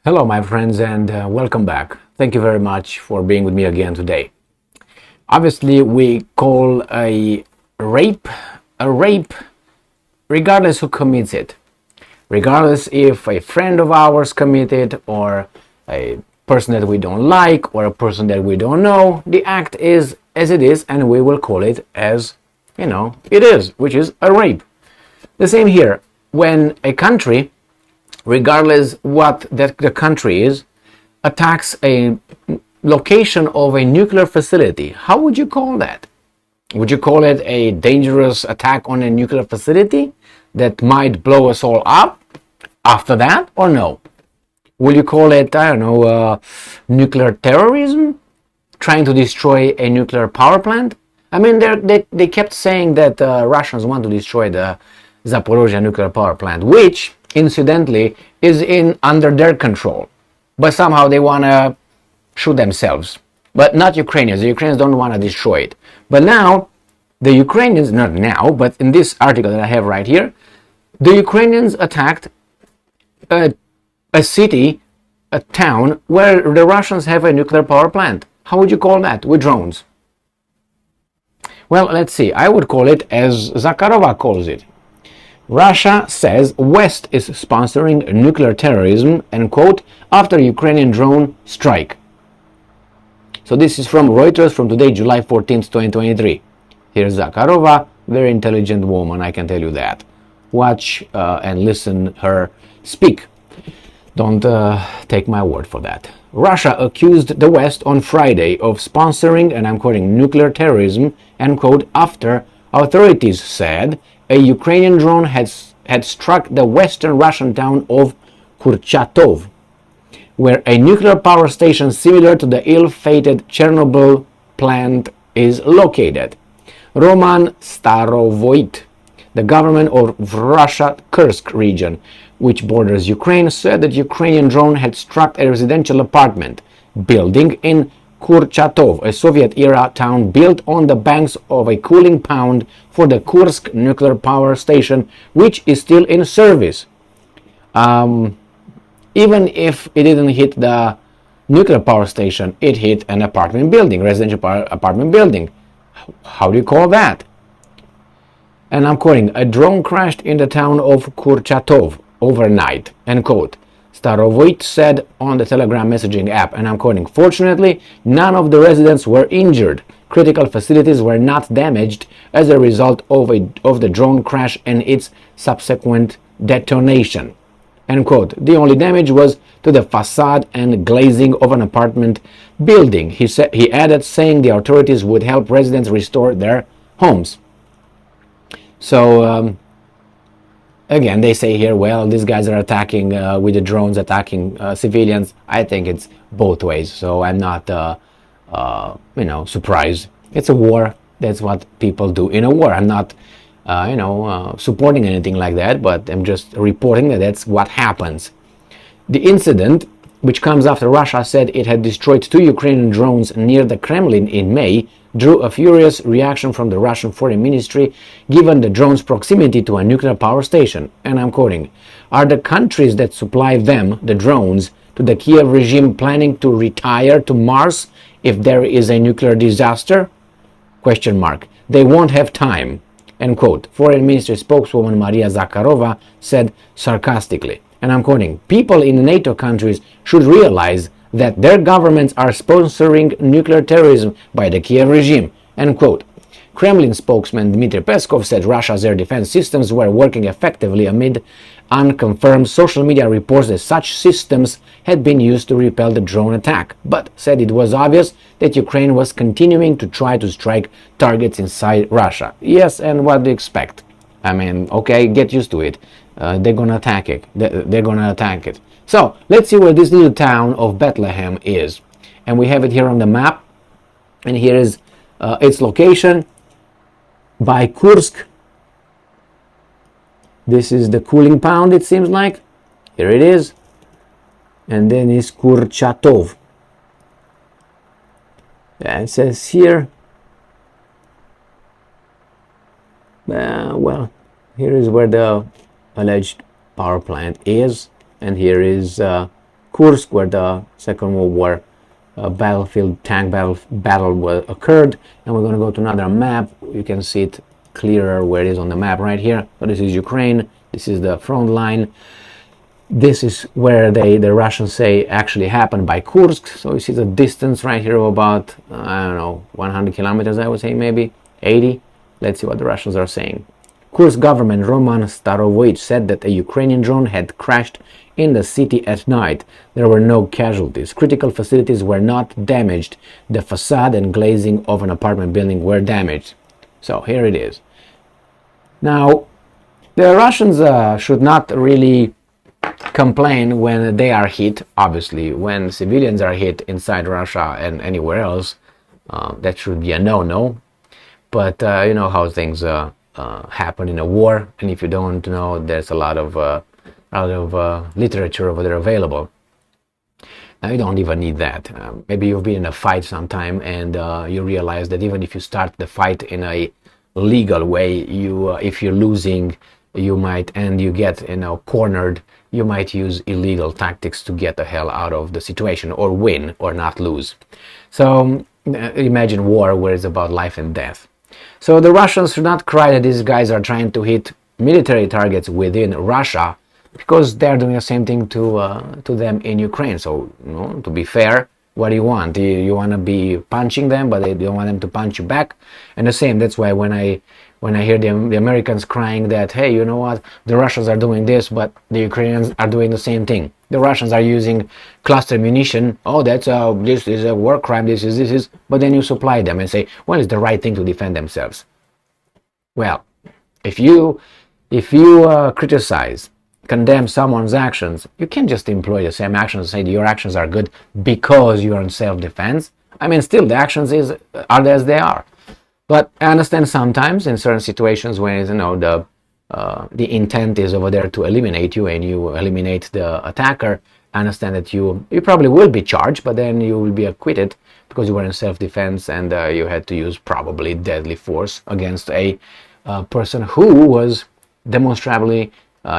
Hello, my friends, and welcome back. Thank you very much for being with me again today. Obviously, we call a rape regardless who commits it. Regardless if a friend of ours committed or a person that we don't like or a person that we don't know, the act is as it is and we will call it as, it is, which is a rape. The same here. When a country, regardless what that the country is, attacks a location of a nuclear facility, how would you call that? Would you call it a dangerous attack on a nuclear facility that might blow us all up after that, or no? Will you call it, I don't know, nuclear terrorism? Trying to destroy a nuclear power plant? I mean, they kept saying that Russians want to destroy the Zaporozhye nuclear power plant, which, incidentally, is under their control. But somehow they want to shoot themselves. But not Ukrainians. The Ukrainians don't want to destroy it. But now, the Ukrainians, not now, but in this article that I have right here, the Ukrainians attacked a city, a town, where the Russians have a nuclear power plant. How would you call that? With drones. Well, let's see. I would call it as Zakharova calls it. Russia says West is sponsoring nuclear terrorism, and quote, after Ukrainian drone strike. So this is from Reuters from today, July 14th, 2023. Here's Zakharova, very intelligent woman, I can tell you that. Watch and listen her speak. Don't take my word for that. Russia accused the West on Friday of sponsoring, and I'm quoting, nuclear terrorism, end quote, after authorities said a Ukrainian drone had struck the western Russian town of Kurchatov, where a nuclear power station similar to the ill-fated Chernobyl plant is located. Roman Starovoit, the government of Russia Kursk region, which borders Ukraine, said that Ukrainian drone had struck a residential apartment building in Kurchatov, a Soviet-era town built on the banks of a cooling pond for the Kursk nuclear power station, which is still in service. Even if it didn't hit the nuclear power station, it hit an apartment building, residential apartment building. How do you call that? And I'm quoting, a drone crashed in the town of Kurchatov overnight, end quote. Starovoit said on the Telegram messaging app, and I'm quoting, fortunately, none of the residents were injured. Critical facilities were not damaged as a result of the drone crash and its subsequent detonation. End quote. The only damage was to the facade and glazing of an apartment building. He added, saying the authorities would help residents restore their homes. So, again, they say here, well, these guys are attacking with the drones, attacking civilians. I think it's both ways, so I'm not, surprised. It's a war. That's what people do in a war. I'm not, supporting anything like that, but I'm just reporting that that's what happens. The incident, which comes after Russia said it had destroyed 2 Ukrainian drones near the Kremlin in May, drew a furious reaction from the Russian Foreign Ministry, given the drone's proximity to a nuclear power station. And I'm quoting, are the countries that supply them, the drones, to the Kiev regime planning to retire to Mars if there is a nuclear disaster? Question mark. They won't have time. End quote. Foreign Ministry spokeswoman Maria Zakharova said sarcastically. And I'm quoting, people in NATO countries should realize that their governments are sponsoring nuclear terrorism by the Kiev regime, end quote. Kremlin spokesman Dmitry Peskov said Russia's air defense systems were working effectively amid unconfirmed social media reports that such systems had been used to repel the drone attack, but said it was obvious that Ukraine was continuing to try to strike targets inside Russia. Yes, and what do you expect? I mean, okay, get used to it. They're gonna attack it. They're gonna attack it. So let's see where this little town of Bethlehem is, and we have it here on the map. And here is its location by Kursk. This is the cooling pond. It seems like here it is, and then is Kurchatov. It says here. Well, here is where the alleged power plant is, and here is Kursk, where the Second World War tank battle occurred. And we're going to go to another map. You can see it clearer where it is on the map right here. So this is Ukraine. This is the front line. This is where the Russians say actually happened, by Kursk. So you see the distance right here of about, I don't know, 100 kilometers, I would say, maybe 80. Let's see what the Russians are saying. Kursk government Roman Starovich said that a Ukrainian drone had crashed in the city at night. There were no casualties. Critical facilities were not damaged. The facade and glazing of an apartment building were damaged. So here it is. Now, the Russians should not really complain when they are hit. Obviously, when civilians are hit inside Russia and anywhere else, that should be a no-no. But you know how things happen in a war, and if you don't know, there's a lot of literature over there available. Now you don't even need that. Maybe you've been in a fight sometime, and you realize that even if you start the fight in a legal way, if you're losing, you might, and you get cornered, you might use illegal tactics to get the hell out of the situation, or win or not lose. So imagine war where it's about life and death. So the Russians should not cry that these guys are trying to hit military targets within Russia, because they're doing the same thing to them in Ukraine. So, to be fair, what do you want? You want to be punching them, but you don't want them to punch you back. And the same. That's why when I hear the Americans crying that, hey, you know what, the Russians are doing this, but the Ukrainians are doing the same thing. The Russians are using cluster munition. Oh, this is a war crime. This is. But then you supply them and say, well, it's the right thing to defend themselves. Well, if you criticize, condemn someone's actions, you can't just employ the same actions and say that your actions are good because you are in self-defense. I mean, still, the actions are as they are. But I understand sometimes in certain situations when the intent is over there to eliminate you, and you eliminate the attacker, I understand that you probably will be charged, but then you will be acquitted because you were in self-defense and you had to use probably deadly force against a person who was demonstrably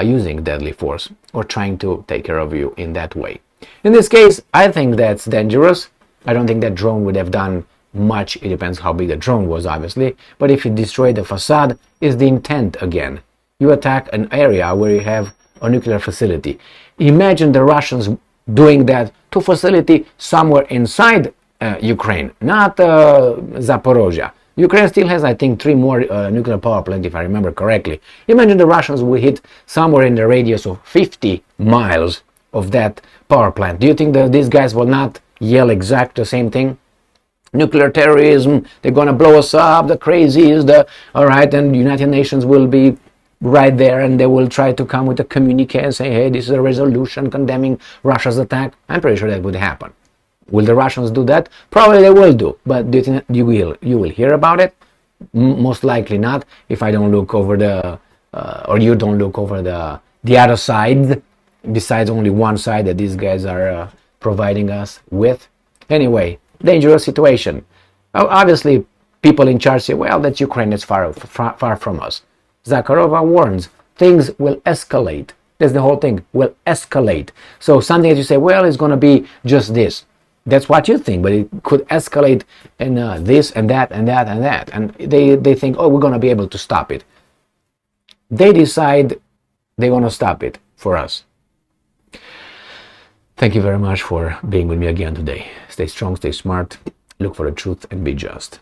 using deadly force or trying to take care of you in that way. In this case, I think that's dangerous. I don't think that drone would have done much. It depends how big the drone was, obviously. But if you destroy the facade, is the intent again. You attack an area where you have a nuclear facility. Imagine the Russians doing that to facility somewhere inside Ukraine, not Zaporozhye. Ukraine still has, I think, 3 more nuclear power plants, if I remember correctly. Imagine the Russians will hit somewhere in the radius of 50 miles of that power plant. Do you think that these guys will not yell exactly the same thing? Nuclear terrorism, they're going to blow us up, the crazies, all right, and the United Nations will be right there, and they will try to come with a communique and say, hey, this is a resolution condemning Russia's attack. I'm pretty sure that would happen. Will the Russians do that? Probably they will do, but do you think you will hear about it? Most likely not, if I don't look over or you don't look over the other side, besides only one side that these guys are providing us with. Anyway, dangerous situation. Obviously, people in charge say, well, that's Ukraine, it's far from us. Zakharova warns, things will escalate. That's the whole thing, will escalate. So something that you say, well, it's going to be just this. That's what you think, but it could escalate in this and that and that and that. And they think, oh, we're going to be able to stop it. They decide they want to stop it for us. Thank you very much for being with me again today. Stay strong, stay smart, look for the truth, and be just.